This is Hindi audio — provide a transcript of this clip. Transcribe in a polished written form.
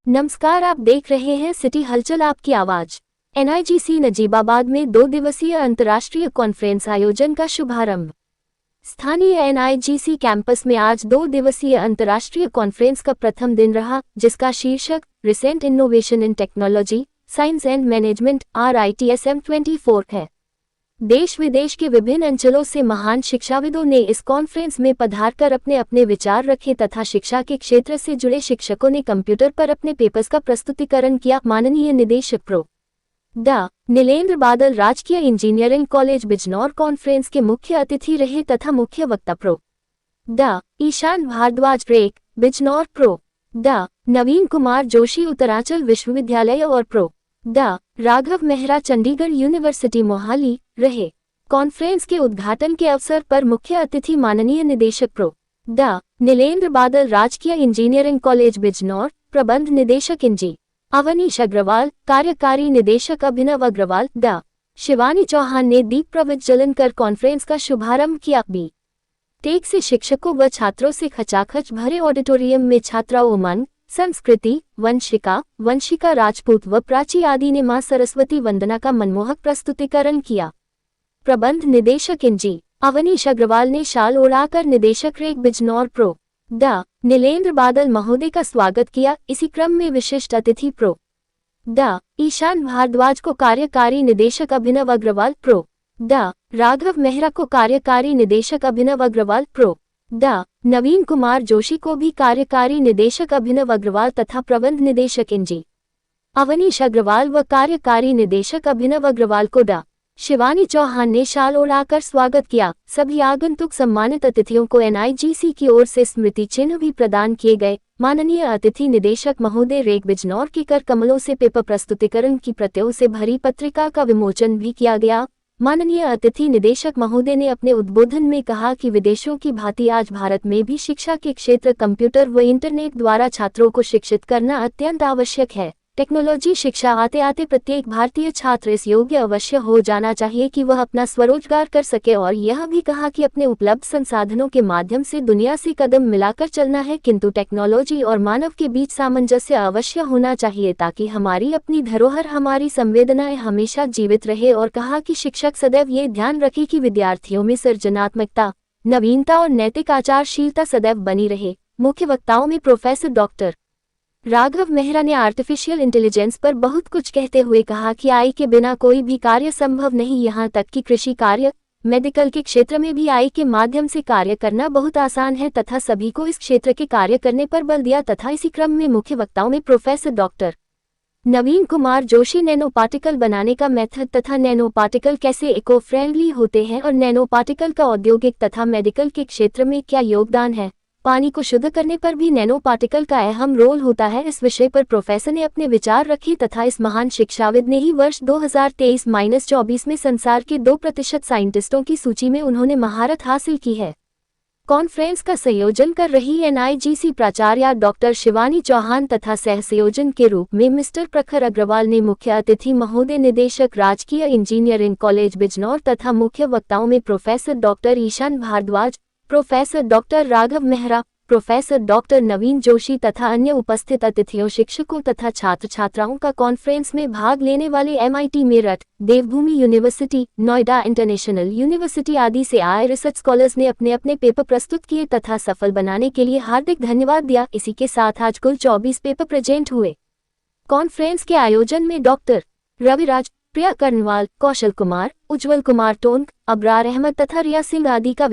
नमस्कार, आप देख रहे हैं सिटी हलचल आपकी आवाज। एनआईजीसी नजीबाबाद में 2 दिवसीय अंतर्राष्ट्रीय कॉन्फ्रेंस आयोजन का शुभारंभ। स्थानीय एनआईजीसी कैंपस में आज 2 दिवसीय अंतर्राष्ट्रीय कॉन्फ्रेंस का प्रथम दिन रहा, जिसका शीर्षक recent innovation in technology, science and management RITSM 24 है। देश विदेश के विभिन्न अंचलों से महान शिक्षाविदों ने इस कॉन्फ्रेंस में पधारकर अपने अपने विचार रखे तथा शिक्षा के क्षेत्र से जुड़े शिक्षकों ने कंप्यूटर पर अपने पेपर्स का प्रस्तुतिकरण किया। माननीय निदेशक प्रो डा नीलेंद्र बादल राजकीय इंजीनियरिंग कॉलेज बिजनौर कॉन्फ्रेंस के मुख्य अतिथि रहे तथा मुख्य वक्ता प्रो डा ईशान भारद्वाज रेक बिजनौर, प्रो डा नवीन कुमार जोशी उत्तरांचल विश्वविद्यालय और प्रो डा राघव मेहरा चंडीगढ़ यूनिवर्सिटी मोहाली रहे। कॉन्फ्रेंस के उद्घाटन के अवसर पर मुख्य अतिथि माननीय निदेशक प्रो डा नीलेंद्र बादल राजकीय इंजीनियरिंग कॉलेज बिजनौर, प्रबंध निदेशक इंजी अवनीश अग्रवाल, कार्यकारी निदेशक अभिनव अग्रवाल, डा शिवानी चौहान ने दीप प्रज्वलन कर कॉन्फ्रेंस का शुभारंभ किया। टेक से शिक्षकों व छात्रों से खचाखच भरे ऑडिटोरियम में छात्रा उमंग, संस्कृति, वंशिका राजपूत व प्राची आदि ने मां सरस्वती वंदना का मनमोहक प्रस्तुतिकरण किया। प्रबंध निदेशक इंजी अवनीश अग्रवाल ने शाल ओढ़ाकर निदेशक रेक बिजनौर प्रो डा नीलेंद्र बादल महोदय का स्वागत किया। इसी क्रम में विशिष्ट अतिथि प्रो डा ईशान भारद्वाज को कार्यकारी निदेशक अभिनव अग्रवाल, प्रो डा राघव मेहरा को कार्यकारी निदेशक अभिनव अग्रवाल, प्रो डा नवीन कुमार जोशी को भी कार्यकारी निदेशक अभिनव अग्रवाल तथा प्रबंध निदेशक इंजी अवनीश अग्रवाल व कार्यकारी निदेशक अभिनव अग्रवाल को डा शिवानी चौहान ने शाल ओढ़ाकर स्वागत किया। सभी आगंतुक सम्मानित अतिथियों को एनआईजीसी की ओर से स्मृति चिन्ह भी प्रदान किए गए। माननीय अतिथि निदेशक महोदय रेक बिजनौर के कर कमलों से पेपर प्रस्तुतिकरण की प्रतियों से भरी पत्रिका का विमोचन भी किया गया। माननीय अतिथि निदेशक महोदय ने अपने उद्बोधन में कहा कि विदेशों की भांति आज भारत में भी शिक्षा के क्षेत्र कंप्यूटर व इंटरनेट द्वारा छात्रों को शिक्षित करना अत्यंत आवश्यक है। टेक्नोलॉजी शिक्षा आते आते प्रत्येक भारतीय छात्र इस योग्य अवश्य हो जाना चाहिए कि वह अपना स्वरोजगार कर सके, और यह भी कहा कि अपने उपलब्ध संसाधनों के माध्यम से दुनिया से कदम मिलाकर चलना है, किंतु टेक्नोलॉजी और मानव के बीच सामंजस्य अवश्य होना चाहिए ताकि हमारी अपनी धरोहर, हमारी संवेदनाएं हमेशा जीवित रहे। और कहा कि शिक्षक सदैव ये ध्यान रखे कि विद्यार्थियों में सृजनात्मकता, नवीनता और नैतिक आचारशीलता सदैव बनी रहे। मुख्य वक्ताओं में प्रोफेसर डॉक्टर राघव मेहरा ने आर्टिफिशियल इंटेलिजेंस पर बहुत कुछ कहते हुए कहा कि AI के बिना कोई भी कार्य संभव नहीं, यहाँ तक कि कृषि कार्य, मेडिकल के क्षेत्र में भी AI के माध्यम से कार्य करना बहुत आसान है तथा सभी को इस क्षेत्र के कार्य करने पर बल दिया। तथा इसी क्रम में मुख्य वक्ताओं में प्रोफेसर डॉक्टर नवीन कुमार जोशी नैनो पार्टिकल बनाने का मेथड तथा नैनो पार्टिकल कैसे इको फ्रेंडली होते हैं और नैनो पार्टिकल का औद्योगिक तथा मेडिकल के क्षेत्र में क्या योगदान है, पानी को शुद्ध करने पर भी नैनो पार्टिकल का अहम रोल होता है, इस विषय पर प्रोफेसर ने अपने विचार रखे तथा इस महान शिक्षाविद ने ही वर्ष 2023-24 में संसार के 2% साइंटिस्टों की सूची में उन्होंने महारत हासिल की है। कॉन्फ्रेंस का संयोजन कर रही एनआईजीसी प्राचार्य डॉक्टर शिवानी चौहान तथा सह संयोजन के रूप में मिस्टर प्रखर अग्रवाल ने मुख्य अतिथि महोदय निदेशक राजकीय इंजीनियरिंग कॉलेज बिजनौर तथा मुख्य वक्ताओं में professor doctor Ishan Bhardwaj, professor doctor Raghav Mehra, professor doctor Naveen Joshi तथा अन्य उपस्थित अतिथियों, शिक्षकों तथा छात्र छात्राओं का कॉन्फ्रेंस में भाग लेने वाले MIT मेरठ, देवभूमि यूनिवर्सिटी, नोएडा इंटरनेशनल यूनिवर्सिटी आदि से आए रिसर्च स्कॉलर्स ने अपने अपने पेपर प्रस्तुत किए तथा सफल बनाने के लिए हार्दिक धन्यवाद दिया। इसी के साथ आज कुल 24 पेपर प्रेजेंट हुए। कॉन्फ्रेंस के आयोजन में डॉक्टर रविराज, प्रिया कर्णवाल, कौशल कुमार, उज्जवल कुमार टोंक, अबरार अहमद तथा रिया सिंह आदि का